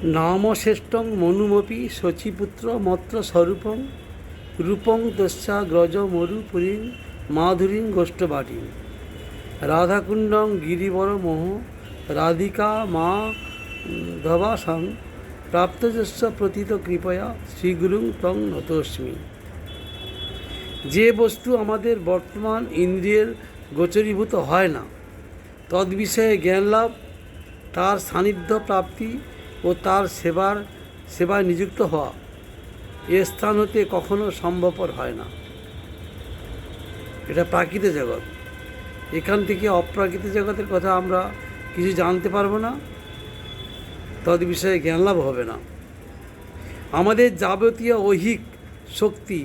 নামশ্রেষ্ঠং মনুমপি শচীপুত্র মত্র স্বরূপং রূপং তস্যাগ্রজ মরুপুরীং মাধুরীং গোষ্ঠবাটিং রাধাকুণ্ডং গিরিবর মোহ রাধিকা মা ধবাসাং প্রাপ্তযস্য প্রতীত কৃপয়া শ্রীগুরুং তং নতোস্মি। যে বস্তু আমাদের বর্তমান ইন্দ্রিয়ের গোচরীভূত হয় না, তদ্বিষয়ে জ্ঞান লাভ, তার সান্নিধ্য প্রাপ্তি ও তার সেবায় নিযুক্ত হওয়া এ স্থান হতে কখনো সম্ভবপর হয় না। এটা প্রাকৃত জগৎ। এখান থেকে অপ্রাকৃত জগতের কথা আমরা কিছু জানতে পারবো না, তদ বিষয়ে জ্ঞান লাভ হবে না। আমাদের যাবতীয় ঐহিক শক্তি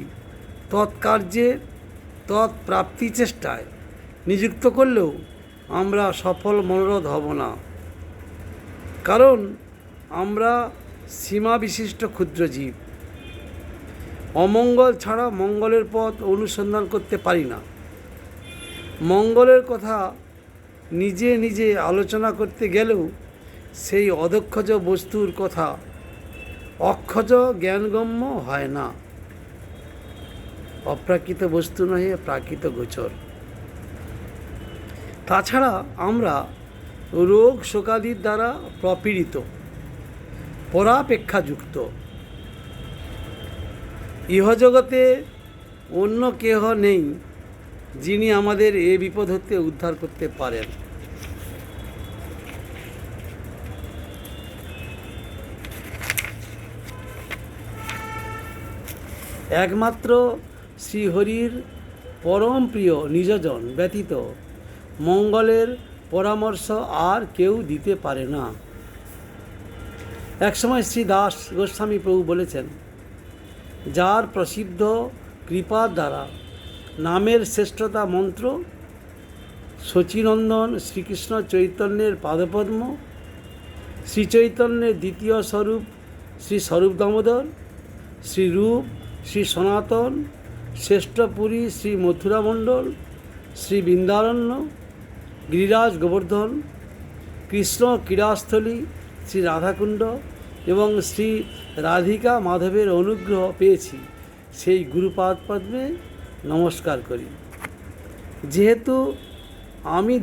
তৎকার্যে তৎপ্রাপ্তি চেষ্টায় নিযুক্ত করলেও আমরা সফল মনোরথ হব না, কারণ আমরা সীমা বিশিষ্ট ক্ষুদ্র জীব। অমঙ্গল ছাড়া মঙ্গলের পথ অনুসন্ধান করতে পারি না। মঙ্গলের কথা নিজে নিজে আলোচনা করতে গেলেও সেই অদক্ষজ বস্তুর কথা অক্ষজ জ্ঞানগম্য হয় না। অপ্রাকৃত বস্তু নহে প্রাকৃত গোচর। তাছাড়া আমরা রোগ শোকাদির দ্বারা প্রপীড়িত, পরাপেক্ষাযুক্ত। ইহজগতে অন্য কেহ নেই যিনি আমাদের এ বিপদ হতে উদ্ধার করতে পারেন। একমাত্র শ্রীহরির পরম প্রিয় নিজজন ব্যতীত মঙ্গলের পরামর্শ আর কেউ দিতে পারে না। একসময় শ্রী দাস গোস্বামী প্রভু বলেছেন, যার প্রসিদ্ধ কৃপার দ্বারা নামের শ্রেষ্ঠতা মন্ত্র শচীনন্দন শ্রীকৃষ্ণ চৈতন্যের পাদপদ্ম, শ্রী চৈতন্যের দ্বিতীয় স্বরূপ শ্রী স্বরূপ দামোদর, শ্রীরূপ শ্রী সনাতন, শ্রেষ্ঠপুরী শ্রী মথুরা মণ্ডল, শ্রী বৃন্দারণ্য, গিরিরাজ গোবর্ধন, কৃষ্ণ ক্রীড়াস্থলী শ্রী রাধাকুণ্ড এবং শ্রী রাধিকা মাধবের অনুগ্রহ পেয়েছি, সেই গুরুপাদ পদ্মে নমস্কার করি। যেহেতু আমি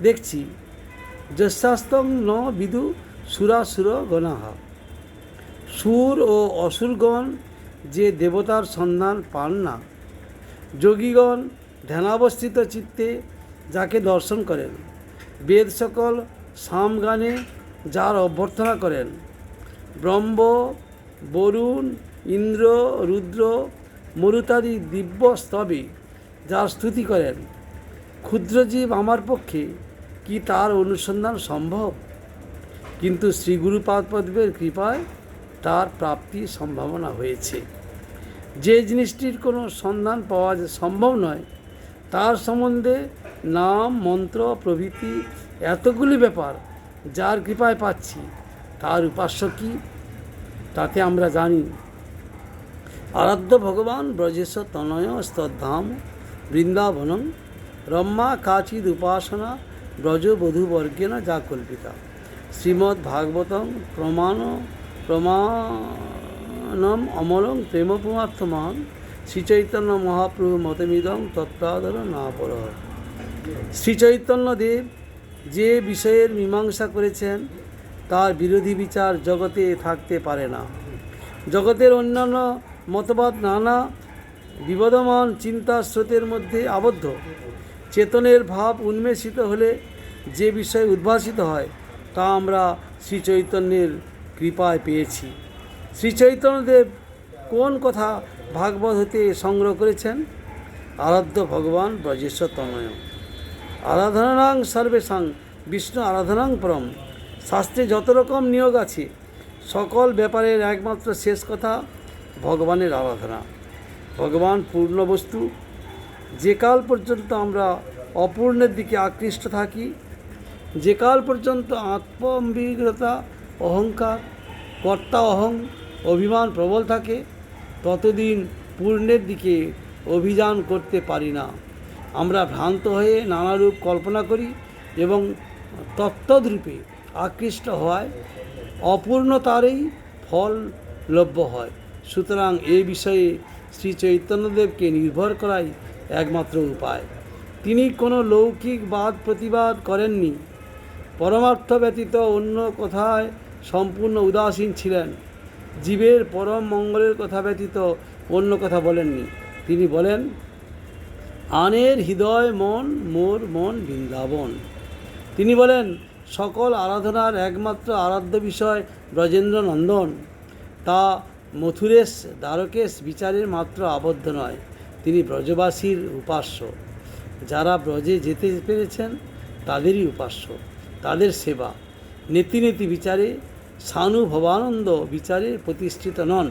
দেখছি যশাস্তং ন বিদু সুরাসুর গণাহা, সুর ও অসুরগণ যে দেবতার সন্ধান পান না, যোগীগণ ধ্যানাবস্থিত চিত্তে যাকে দর্শন করেন, বেদ সকল সামগানে যার অভ্যর্থনা করেন, ব্রহ্ম বরুণ ইন্দ্র রুদ্র মরুতাদি দিব্য স্তবে যার স্তুতি করেন, ক্ষুদ্রজীব আমার পক্ষে কি তার অনুসন্ধান সম্ভব? কিন্তু শ্রী গুরুপাদ পদ্মের কৃপায় তার প্রাপ্তি সম্ভাবনা হয়েছে। যে জিনিসটির কোনো সন্ধান পাওয়া সম্ভব নয়, তার সম্বন্ধে নাম মন্ত্র প্রভৃতি এতগুলি ব্যাপার যার কৃপায় পাচ্ছি, তার উপাস্য কি তাতে আমরা জানি। আরাধ্য ভগবান ব্রজেশ তনয় স্তদ্ধাম বৃন্দাবনম রম্মা কাচিদ উপাসনা ব্রজবধূবর্গেণ যা কল্পিতা। শ্রীমদ্ ভাগবতং প্রমাণম অমলং প্রেমপুমার্থমান শ্রীচৈতন্য মহাপ্রভু মতমিদং তত্ত্বাদর না পর। শ্রীচৈতন্যদেব যে বিষয়ের মীমাংসা করেছেন তার বিরোধী বিচার জগতে থাকতে পারে না। জগতের অন্যান্য মতবাদ নানা বিবদমান চিন্তার স্রোতের মধ্যে আবদ্ধ। চেতনের ভাব উন্মেষিত হলে যে বিষয় উদ্ভাসিত হয় তা আমরা শ্রীচৈতন্যের কৃপায় পেয়েছি। শ্রীচৈতন্যদেব কোন কথা ভাগবত হতে সংগ্রহ করেছেন? আরাধ্য ভগবান ব্রজেশ তনয় আরাধনাং সর্বেশাং বিষ্ণু আরাধনাং পরম। শাস্ত্রে যত রকম নিয়োগ আছে, সকল ব্যাপারের একমাত্র শেষ কথা ভগবানের আরাধনা। ভগবান পূর্ণ বস্তু। যে কাল পর্যন্ত আমরা অপূর্ণের দিকে আকৃষ্ট থাকি, যে কাল পর্যন্ত আত্মম্বিগ্রতা অহংকার কর্তা অহং অভিমান প্রবল থাকে, ততদিন পূর্ণের দিকে অভিযান করতে পারি না। আমরা ভ্রান্ত হয়ে নানারূপ কল্পনা করি এবং তত্ত্বরূপে আকৃষ্ট হওয়ায় অপূর্ণতারই ফল লভ্য হয়। সুতরাং এ বিষয়ে শ্রী চৈতন্যদেবকে নির্ভর করাই একমাত্র উপায়। তিনি কোনো লৌকিক বাদ প্রতিবাদ করেননি, পরমার্থ ব্যতীত অন্য কথায় সম্পূর্ণ উদাসীন ছিলেন, জীবের পরম মঙ্গলের কথা ব্যতীত অন্য কথা বলেননি। তিনি বলেন, আনের হৃদয় মন মোর মন বৃন্দাবন। তিনি বলেন, সকল আরাধনার একমাত্র আরাধ্য বিষয় ব্রজেন্দ্র নন্দন, তা মথুরেশ দ্বারকেশ বিচারের মাত্র আবদ্ধ নয়, তিনি ব্রজবাসীর উপাস্য। যারা ব্রজে যেতে পেরেছেন তাদেরই উপাস্য, তাদের সেবা নেতি নেতি বিচারে সানুভবানন্দ বিচারে প্রতিষ্ঠিত নন।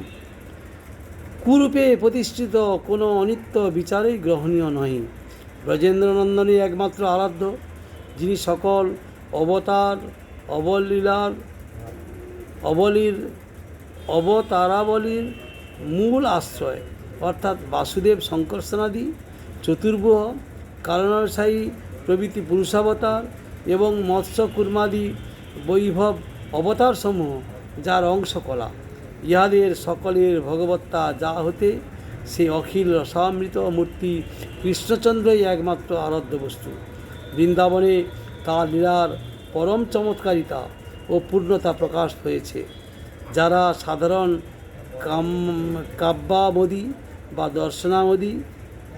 কুরূপে প্রতিষ্ঠিত কোনো অনিত্য বিচারেই গ্রহণীয় নয়। ব্রজেন্দ্রনন্দনই একমাত্র আরাধ্য, যিনি সকল অবতার অবতারাবলীর মূল আশ্রয়, অর্থাৎ বাসুদেব শঙ্করস্নাদি, চতুর্ভুজ, কারণাসায়ী প্রভৃতি পুরুষাবতার এবং মৎস্য কুর্মাদি বৈভব অবতারসমূহ যার অংশকলা। ইহাদের সকলের ভগবত্তা যা হতে সে অখিল রসামৃত মূর্তি কৃষ্ণচন্দ্রই একমাত্র আরাধ্য বস্তু। বৃন্দাবনে তার লীলার পরম চমৎকারিতা ও পূর্ণতা প্রকাশ হয়েছে। যারা সাধারণ কাব্যাবধি বা দর্শনাবধি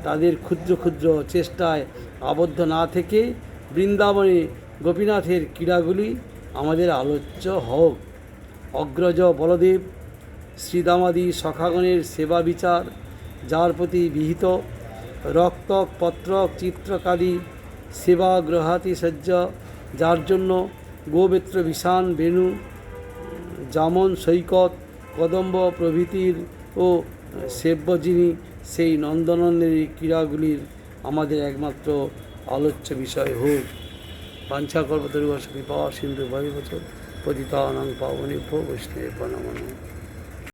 তাদের ক্ষুদ্র ক্ষুদ্র চেষ্টায় আবদ্ধ না থেকে বৃন্দাবনে গোপীনাথের ক্রীড়াগুলি আমাদের আলোচ্য হোক। অগ্রজ বলদেব, শ্রীদামাদি সখাগণের সেবা বিচার, যার প্রতি বিহিত রক্তক পত্রক চিত্রকাদি সেবা গ্রহাতি সজ্জ, যার জন্য গোবেত্র বিষাণ বেণু জামন সৈকত কদম্ব প্রভৃতির ও সেব্য, যিনি সেই নন্দনন্দের ক্রীড়াগুলির আমাদের একমাত্র আলোচ্য বিষয় হোক। বাঞ্ছা কল্পতরুবশ কৃপা সিন্ধু ভৈবচ পতিতানাং পাবনেভ্যো বৈষ্ণবেভ্যো নমঃ।